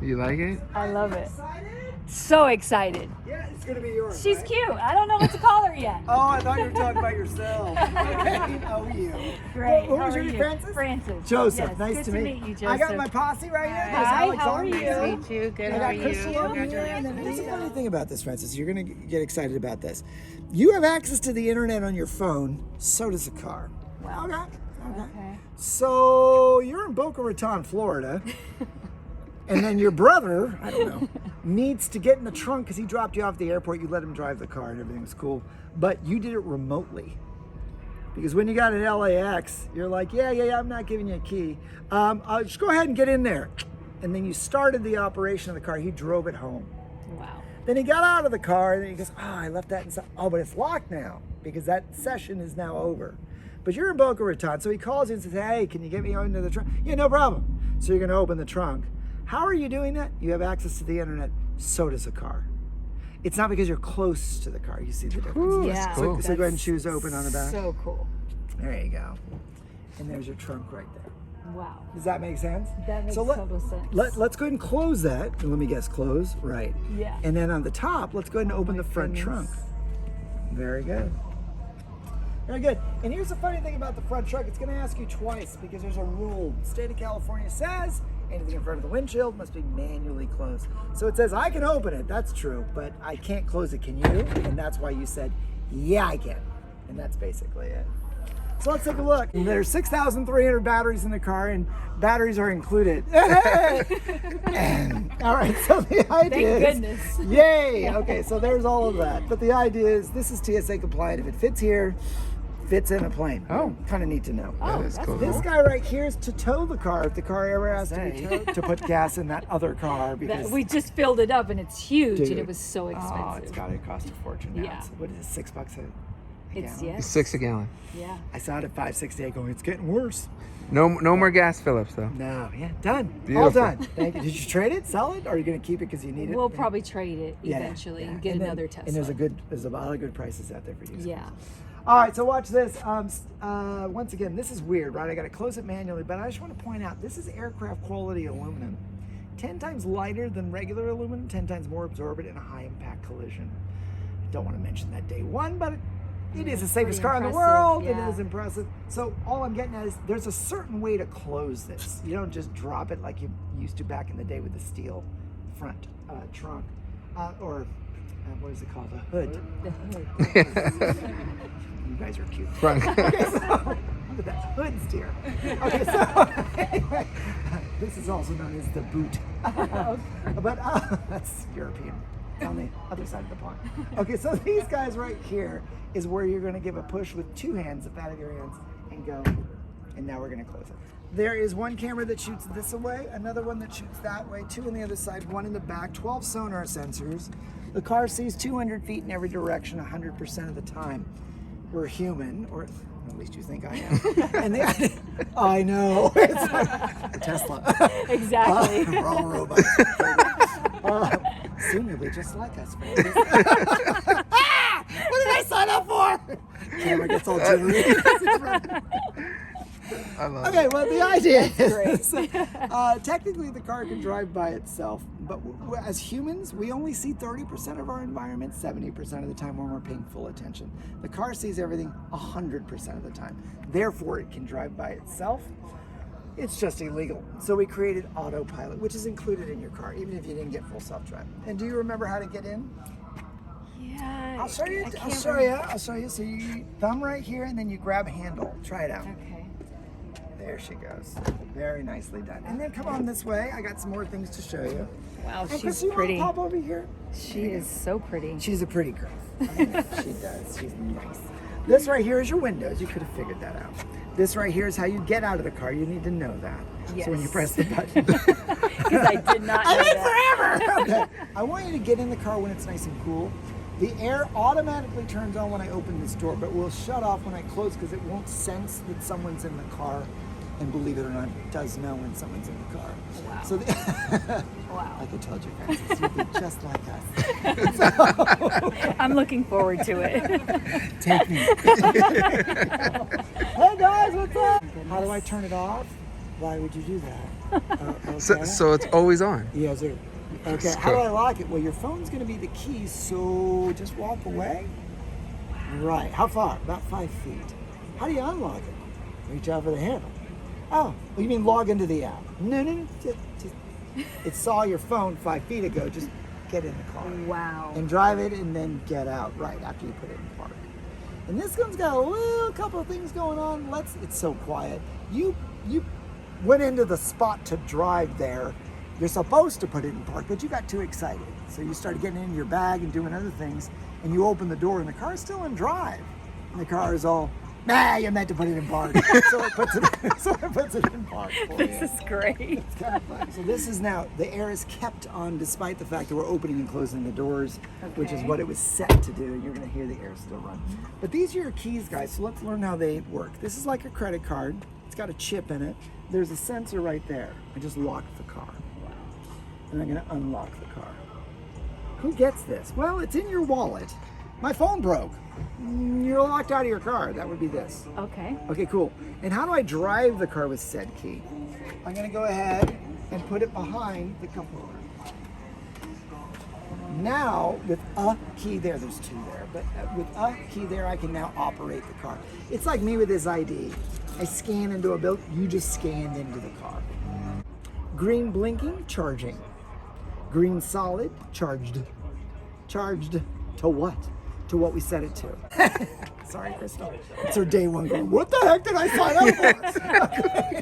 You like it? I love it. Excited? So excited. Yeah, it's gonna be yours. She's right? cute. I don't know what to call her yet. Oh, I thought you were talking about yourself. Okay, how are you? Great. What How was are your name, you? Francis? Francis. Joseph, Yes, nice good to meet you, I got Joseph. my posse right here. There's Hi, Alex how are Armstrong. you? Meet you. Good. I How got are you? Christian here, and Congratulations. then there's a funny thing about this, Francis. You're gonna get excited about this. You have access to the internet on your phone. So does the car. Wow. Okay. So you're in Boca Raton, Florida, and then your brother, I don't know, needs to get in the trunk because he dropped you off at the airport. You let him drive the car, and everything was cool. But you did it remotely. Because when you got at LAX, you're like, yeah, I'm not giving you a key. I'll just go ahead and get in there. And then you started the operation of the car. He drove it home. Wow. Then he got out of the car, and then he goes, I left that inside. Oh, but it's locked now because that session is now over. But you're in Boca Raton, so he calls you and says, hey, can you get me into the trunk? Yeah, no problem. So you're going to open the trunk. How are you doing that? You have access to the internet. So does the car. It's not because you're close to the car. You see the difference. Ooh, Yeah. that's So, cool. so go ahead and choose open on the back. So cool. There you go. And there's your trunk right there. Wow. Does that make sense? That makes so total sense. Let's go ahead and close that. Let me guess, close, right. Yeah. And then on the top, let's go ahead and open the front trunk. Very good. Very good. And here's the funny thing about the front trunk. It's going to ask you twice because there's a rule. The state of California says anything in front of the windshield must be manually closed. So it says, I can open it. That's true, but I can't close it. Can you? And that's why you said, yeah, I can. And that's basically it. So let's take a look. There's 6,300 batteries in the car, and batteries are included. All right, so the idea Thank is, goodness. yay! Okay, so there's all of that. But the idea is, this is TSA compliant. If it fits here, fits in a plane. Oh. Kind of neat to know. Oh, That is that's cool. This guy right here is to tow the car if the car ever has to be towed, to put gas in that other car because We just filled it up and it's huge Dude. and it was so expensive. oh, it's got to cost a fortune now. Yeah. It's, what is it, $6 a It's gallon? It's yes. $6 a gallon. Yeah. I saw it at 568 going, it's getting worse. No more gas fill-ups though. No, yeah, done. Beautiful. All done. Thank you. Did you trade it, sell it, or are you going to keep it because you need it? We'll probably trade it Yeah, eventually yeah. and get then- another Tesla. And there's a lot of good prices out there for you. Yeah. All right, so watch this. Once again, this is weird, right? I got to close it manually, but I just want to point out this is aircraft quality aluminum. 10 times lighter than regular aluminum, 10 times more absorbent in a high impact collision. I don't want to mention that day one, but it is the safest pretty car in the impressive, world. yeah. It is impressive. So all I'm getting at is there's a certain way to close this. You don't just drop it like you used to back in the day with the steel front trunk, or what is it called? A hood. The hood. You guys are cute. Frunk. Okay, so look at that hood steer. Okay, so anyway, this is also known as the boot. But that's European. It's on the other side of the pond. Okay, so these guys right here is where you're going to give a push with two hands, the fat of your hands, and go. And now we're going to close it. There is one camera that shoots this away, another one that shoots that way, two on the other side, one in the back, 12 sonar sensors. The car sees 200 feet in every direction 100% of the time. We're human, or at least you think I am. And I know. It's like a Tesla. Exactly. We're all robots. Soon you'll be just like us. What did I sign up for? Camera gets all jittery. I love Okay, well, the idea That's is technically the car can drive by itself, but as humans, we only see 30% of our environment 70% of the time when we're paying full attention. The car sees everything 100% of the time. Therefore, it can drive by itself. It's just illegal. So we created autopilot, which is included in your car, even if you didn't get full self-drive. And do you remember how to get in? Yeah. I'll show you. I can't I'll show you. I'll show you. So you thumb right here, and then you grab handle. Try it out. Okay. There she goes. Very nicely done. And then come on this way. I got some more things to show you. Wow, And she's Chris, you pretty. want to pop over here? She is so pretty. She's a pretty girl. I mean, she does. She's nice. This right here is your windows. You could have figured that out. This right here is how you get out of the car. You need to know that. Yes. So when you press the button. Because I did not know that. forever. Okay. I want you to get in the car when it's nice and cool. The air automatically turns on when I open this door, but will shut off when I close because it won't sense that someone's in the car. And believe it or not, it does know when someone's in the car. Wow. So Wow. like I told you, Francis, you'll be just like us. I'm looking forward to it. Take me. Hey guys, what's up? How do I turn it off? Why would you do that? Okay. So it's always on. Yeah, sir. Okay, how do I lock it? Well, your phone's going to be the key, so just walk away. Right. How far? About 5 feet. How do you unlock it? Reach out for the handle. Oh, well, you mean log into the app? No. Just it saw your phone 5 feet ago. Just get in the car. Wow. And drive it and then get out right after you put it in park. And this one's got a little couple of things going on. It's so quiet. You went into the spot to drive there. You're supposed to put it in park, but you got too excited. So you started getting in your bag and doing other things, and you open the door and the car's still in drive. And the car is all, nah, you meant to put it in park. so it puts it in park for you. This is great. It's kind of fun. So this is now, the air is kept on despite the fact that we're opening and closing the doors, which is what it was set to do. You're gonna hear the air still run. But these are your keys, guys, so let's learn how they work. This is like a credit card. It's got a chip in it. There's a sensor right there. I just locked the car. And I'm gonna unlock the car. Who gets this? Well, it's in your wallet. My phone broke. You're locked out of your car. That would be this. Okay. Okay, cool. And how do I drive the car with said key? I'm gonna go ahead and put it behind the cup holder. Now, with a key there, there's two there, but with a key there, I can now operate the car. It's like me with this ID. I scan into a building, you just scanned into the car. Green blinking, charging. Green solid, charged. Charged to what? To what we set it to. Sorry, Crystal. It's her day one going, what the heck did I sign up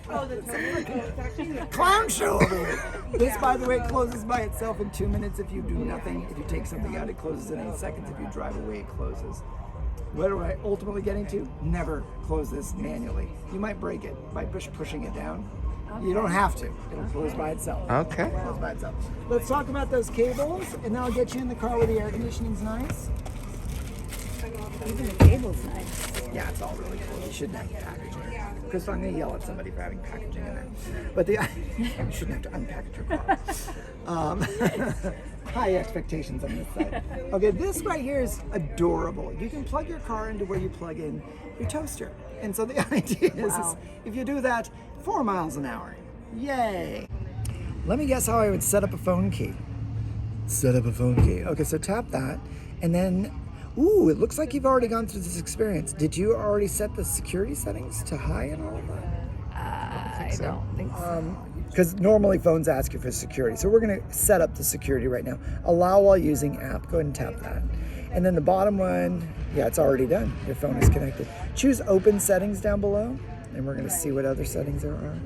for? Clown show over here. This, by the way, closes by itself in 2 minutes if you do nothing. If you take something out, it closes in 8 seconds. If you drive away, it closes. What am I ultimately getting to? Never close this manually. You might break it by pushing it down. Okay. You don't have to. It'll close by itself. Okay. Close by itself. Let's talk about those cables, and then I'll get you in the car where the air conditioning's nice. Even the cable's nice. Yeah, it's all really cool. You shouldn't have packaging. Because I'm going to yell at somebody for having packaging in it. But you shouldn't have to unpackage your car. High expectations on this side. Okay, this right here is adorable. You can plug your car into where you plug in your toaster. And so the idea is if you do that, 4 miles an hour. Yay. Let me guess how I would set up a phone key. Set up a phone key. Okay, so tap that. And then, ooh, it looks like you've already gone through this experience. Did you already set the security settings to high and all of that? I don't think so. Because normally phones ask you for security. So we're going to set up the security right now. Allow while using app. Go ahead and tap that. And then the bottom one, yeah, it's already done. Your phone is connected. Choose open settings down below. And we're going to see what other settings there are.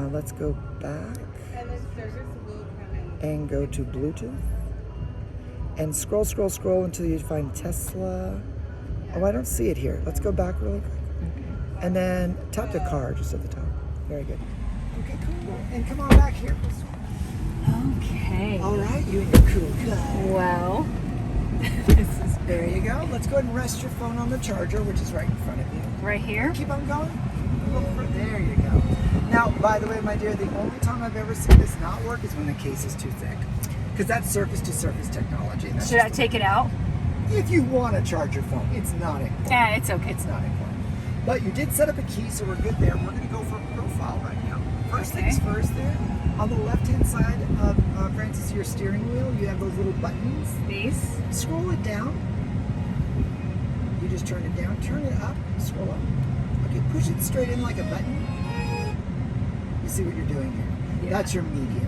Let's go back. And go to Bluetooth. And scroll until you find Tesla. Oh, I don't see it here. Let's go back really quick. And then tap the car just at the top. Very good. Okay, cool. And come on back here. Okay. All right, you and your cool guy. Wow. This is There great. you go. Let's go ahead and rest your phone on the charger, which is right in front of you. Right here? Keep on going. There you go. Now, by the way, my dear, the only time I've ever seen this not work is when the case is too thick. Because that's surface-to-surface technology. That's Should I take it out? If you want to charge your phone, it's not important. Yeah, it's okay. It's not important. But you did set up a key, so we're good there. We're going to go for a profile right now. First things first there. On the left-hand side of, Francis, your steering wheel, you have those little buttons. These? Scroll it down. You just turn it down. Turn it up. Scroll up. Okay, push it straight in like a button. You see what you're doing here? Yeah. That's your media.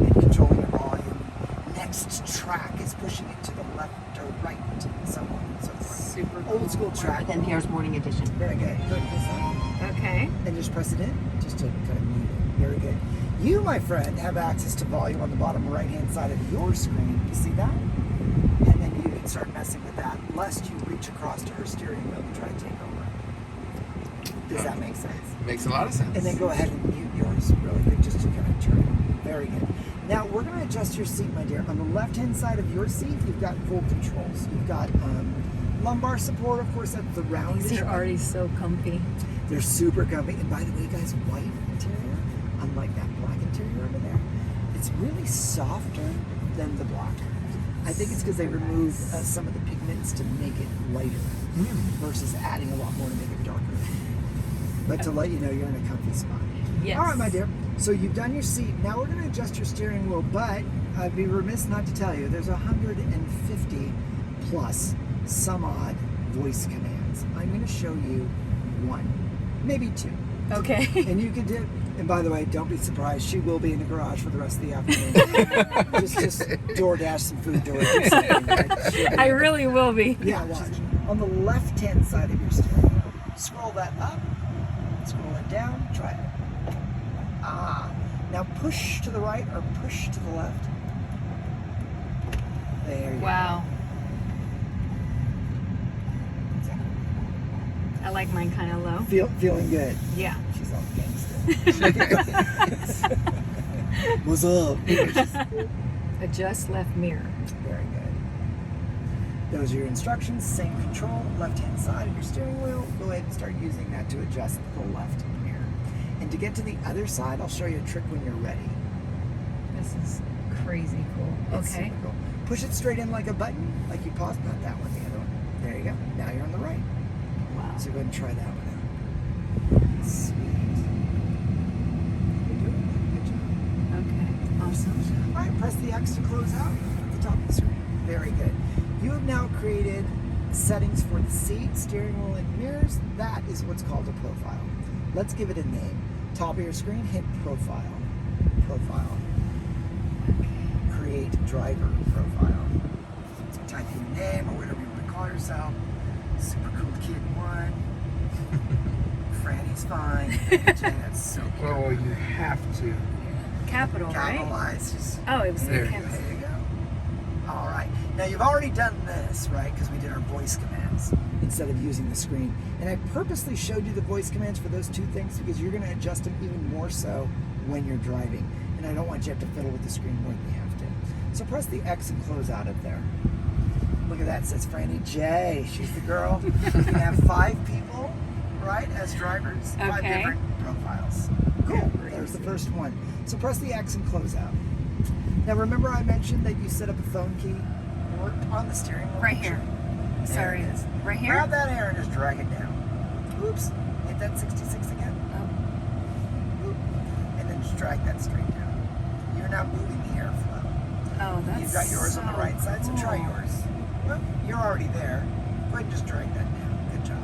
And controlling the volume. Next track is pushing it to the left or right, so on and so forth. Super old school track. Then here's morning edition. Very good. Good. This one. Okay. And just press it in, just to kind of mute it. Very good. You, my friend, have access to volume on the bottom right-hand side of your screen. You see that? And then you can start messing with that, lest you reach across to her steering wheel and try to take over. Does that make sense? Makes a lot of sense. And then go ahead and mute yours really quick, just to kind of turn it. Very good. Now, we're going to adjust your seat, my dear. On the left-hand side of your seat, you've got full controls. You've got lumbar support, of course, that's the round. These are already so comfy. They're super comfy. And by the way, guys, white interior, unlike that black interior over there, it's really softer than the black. I think it's because they removed some of the pigments to make it lighter versus adding a lot more to make it darker. But to let you know, you're in a comfy spot. Yes. All right, my dear. So you've done your seat. Now we're going to adjust your steering wheel, but I'd be remiss not to tell you there's 150 plus some odd voice commands. I'm going to show you one, maybe two. Okay. And you can do. And by the way, don't be surprised. She will be in the garage for the rest of the afternoon. just DoorDash some food to her. Or something, right? I really will be. Yeah, watch. On the left-hand side of your steering wheel, scroll that up, scroll it down, try it. Ah, now push to the right or push to the left. There you Wow. go. I like mine kind of low. Feeling good. Yeah. She's all gangster. What's up? Adjust left mirror. Very good. Those are your instructions. Same control, left-hand side of your steering wheel. Go ahead and start using that to adjust the left mirror. And to get to the other side, I'll show you a trick when you're ready. This is crazy cool. It's Okay. super cool. Push it straight in like a button, like you paused. Not that one, the other one. There you go. Now you're on the right. Wow. So go ahead and try that one out. Sweet. You're doing it. Good job. Okay. Awesome. All right, press the X to close out at the top of the screen. Very good. You have now created settings for the seat, steering wheel, and mirrors. That is what's called a profile. Let's give it a name. Top of your screen, hit profile. Profile. Create driver profile. Type in your name or whatever you want to call yourself. Super cool kid one. Franny's fine. That's so cool. Well, you have to. Capital, right? Capitalize. Just Oh, it was There. the capital. there you go. All right. Now you've already done this, right? Because we did our voice commands instead of using the screen. And I purposely showed you the voice commands for those two things because you're going to adjust them even more so when you're driving. And I don't want you to have to fiddle with the screen more than you have to. So press the X and close out of there. Look at that. It says Franny J. She's the girl. You can have 5 people, right, as drivers. 5 Okay. different profiles. Cool. There's the first one. So press the X and close out. Now remember I mentioned that you set up a phone key on the steering wheel? Right here. There Sorry. it is. Right here? Grab that air and just drag it down. Oops. Hit that 66 again. Oh. Oop. And then just drag that straight down. You're now moving the airflow. Oh, that's You've got yours on the right side, so try cool. yours. Well, you're already there. Go ahead and just drag that down. Good job.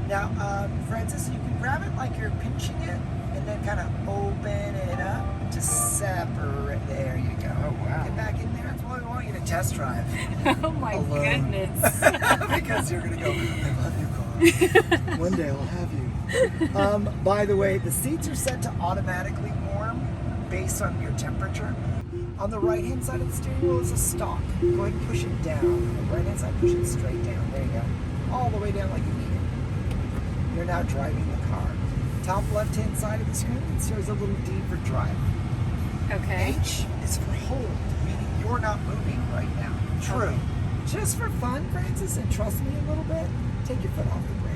Now, Francis, you can grab it like you're pinching it and then kind of open it up to separate. There you go. Oh, wow. Get back in there. That's why we want you to test drive. Oh my Alone. goodness. Because you're going to go, I love you, car. One day I'll have you. By the way, the seats are set to automatically warm based on your temperature. On the right-hand side of the steering wheel is a stalk. Go ahead and push it down. On the right-hand side, push it straight down. There you go. All the way down like you need it. You're now driving the car. Top left-hand side of the screen, it shows a little D for drive. Okay. H is for hold, meaning you're not moving right now. True. Okay. Just for fun, Francis, and trust me a little bit, take your foot off the brake.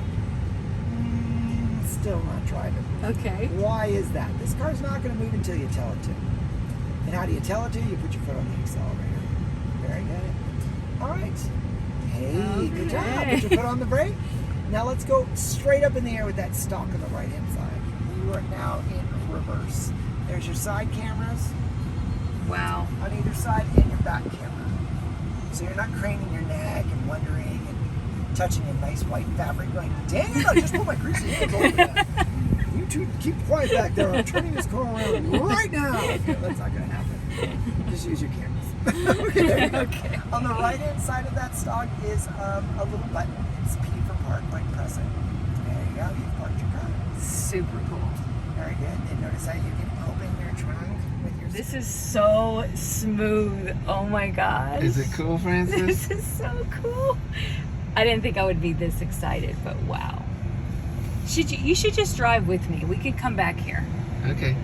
Still not driving. Okay. Why is that? This car's not going to move until you tell it to. And how do you tell it to? You put your foot on the accelerator. Very good. All right. Hey, good job. Okay. Put your foot on the brake. Now let's go straight up in the air with that stalk on the right-hand side. You are now in reverse. There's your side cameras Wow. on either side and your back camera. So you're not craning your neck and wondering and touching a nice white fabric going, dang it, I just put my greasy hands over that. You two keep quiet back there. I'm turning this car around right now. That's not going to happen. Just use your cameras. Okay, there you go. Okay. On the right-hand side of that stalk is a little button. It's P for park. Go ahead and press it. There you go. You've parked your car. Super cool. Very good. And notice how you can open your trunk with your... This is so smooth. Oh my gosh. Is it cool, Francis? This is so cool. I didn't think I would be this excited, but wow. You should just drive with me. We could come back here. Okay.